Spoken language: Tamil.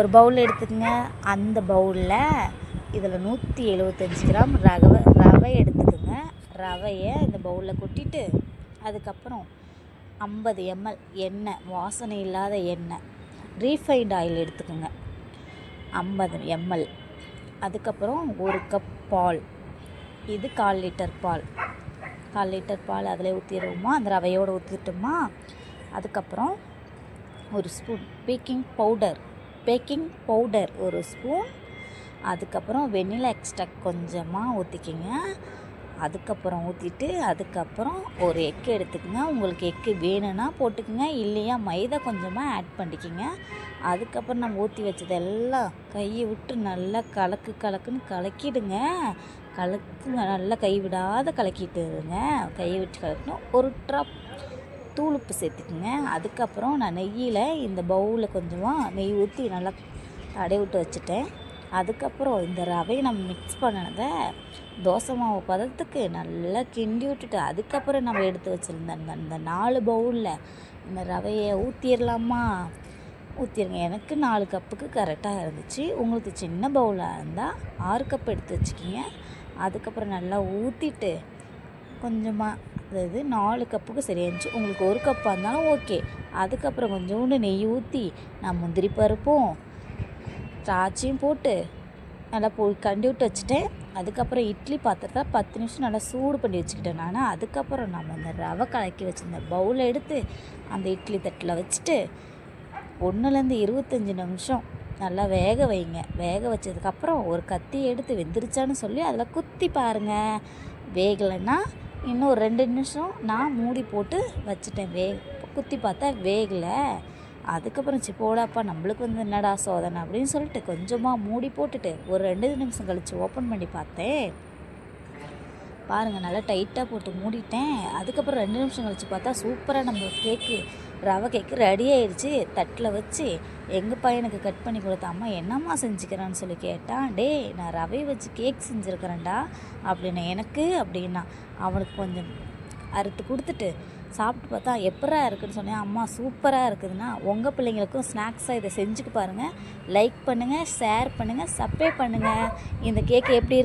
ஒரு பவுல் எடுத்துக்கங்க. அந்த பவுலில் இதில் 175 கிராம் ரவை எடுத்துக்கோங்க. ரவையை இந்த பவுலில் கொட்டிட்டு அதுக்கப்புறம் 50 ml எண்ணெய், வாசனை இல்லாத எண்ணெய், ரீஃபைண்ட் ஆயில் எடுத்துக்கோங்க 50 ml. அதுக்கப்புறம் 1 கப் பால், இது 1/4 லிட்டர் பால். 1/4 லிட்டர் பால் அதில் ஊற்றிடுவோமா, அந்த ரவையோடு ஊற்றிட்டோமா. அதுக்கப்புறம் 1 ஸ்பூன் பேக்கிங் பவுடர் 1 ஸ்பூன். அதுக்கப்புறம் வெண்ணிலா எக்ஸ்ட்ராக்ட் கொஞ்சமாக ஊற்றிக்கிங்க. அதுக்கப்புறம் ஊற்றிட்டு அதுக்கப்புறம் ஒரு எக்கு எடுத்துக்கோங்க. உங்களுக்கு எக்கு வேணும்னா போட்டுக்கோங்க, இல்லையா மைதா கொஞ்சமாக ஆட் பண்ணிக்கிங்க. அதுக்கப்புறம் நம்ம ஊற்றி வச்சதெல்லாம் கையை விட்டு நல்லா கலக்குன்னு கலக்கிடுங்க. நல்லா கை விடாத கலக்கிட்டுருங்க. கையை விட்டு கலக்கணும். 1 ட்ராப் தூளுப்பு சேர்த்துக்குங்க. அதுக்கப்புறம் நான் நெய்யில் இந்த பவுலில் கொஞ்சமாக நெய் ஊற்றி நல்லா தடவி விட்டு வச்சுட்டேன். அதுக்கப்புறம் இந்த ரவையை நம்ம மிக்ஸ் பண்ணினதை தோசை மாவு பதத்துக்கு நல்லா கிண்டி விட்டுட்டு அதுக்கப்புறம் நம்ம எடுத்து வச்சுருந்த அந்த 4 பவுலில் இந்த ரவையை ஊற்றிடலாமா. ஊற்றிடுங்க. எனக்கு 4 கப்புக்கு கரெக்டாக இருந்துச்சு. உங்களுக்கு சின்ன பவுலாக இருந்தால் 6 கப் எடுத்து வச்சுக்கிங்க. அதுக்கப்புறம் நல்லா ஊற்றிட்டு கொஞ்சமாக, அதாவது 4 கப்புக்கு சரியாக இருந்துச்சு. உங்களுக்கு 1 கப்பாக இருந்தாலும் ஓகே. அதுக்கப்புறம் கொஞ்சோண்டு நெய் ஊற்றி நான் முந்திரி பருப்பும் திராட்சையும் போட்டு நல்லா கண்டி விட்டு வச்சுட்டேன். அதுக்கப்புறம் இட்லி பாத்திரத்தை 10 நிமிஷம் நல்லா சூடு பண்ணி வச்சுக்கிட்டேன் நான். அதுக்கப்புறம் நம்ம அந்த ரவை கலக்கி வச்சுருந்த பவுலை எடுத்து அந்த இட்லி தட்டில் வச்சுட்டு 1லேருந்து 25 நிமிஷம் நல்லா வேக வைங்க. வேக வச்சதுக்கப்புறம் ஒரு கத்தி எடுத்து வெந்துருச்சான்னு சொல்லி அதில் குத்தி பாருங்கள். வேகலைன்னா இன்னும் ஒரு 2 நிமிஷம் நான் மூடி போட்டு வச்சுட்டேன். குத்தி பார்த்தா வேகலை. அதுக்கப்புறம் போடாப்பா நம்மளுக்கு என்னடா சோதனை அப்படின்னு சொல்லிட்டு கொஞ்சமாக மூடி போட்டுட்டு ஒரு 2 நிமிஷம் கழித்து ஓப்பன் பண்ணி பார்த்தேன். பாருங்கள், நல்லா டைட்டாக போட்டு மூடிட்டேன். அதுக்கப்புறம் 2 நிமிஷம் கழித்து பார்த்தா சூப்பராக நம்ம ரவை கேக்கு ரெடி ஆயிடுச்சு. தட்டில் வச்சு எங்கள் பையனுக்கு கட் பண்ணி கொடுத்த, அம்மா என்னம்மா செஞ்சுக்கிறான்னு சொல்லி கேட்டான். நான் ரவையை வச்சு கேக் செஞ்சுருக்கிறேன்டா அப்படின்னு. எனக்கு அப்படின்னா அவனுக்கு கொஞ்சம் அறுத்து கொடுத்துட்டு சாப்பிட்டு பார்த்தா எப்பரா இருக்குதுன்னு சொன்னேன். அம்மா சூப்பராக இருக்குதுன்னா உங்கள் பிள்ளைங்களுக்கும் ஸ்நாக்ஸாக இதை செஞ்சுட்டு பாருங்கள். லைக் பண்ணுங்கள், ஷேர் பண்ணுங்கள், சப்ஸ்கிரைப் பண்ணுங்கள். இந்த கேக்கு எப்படி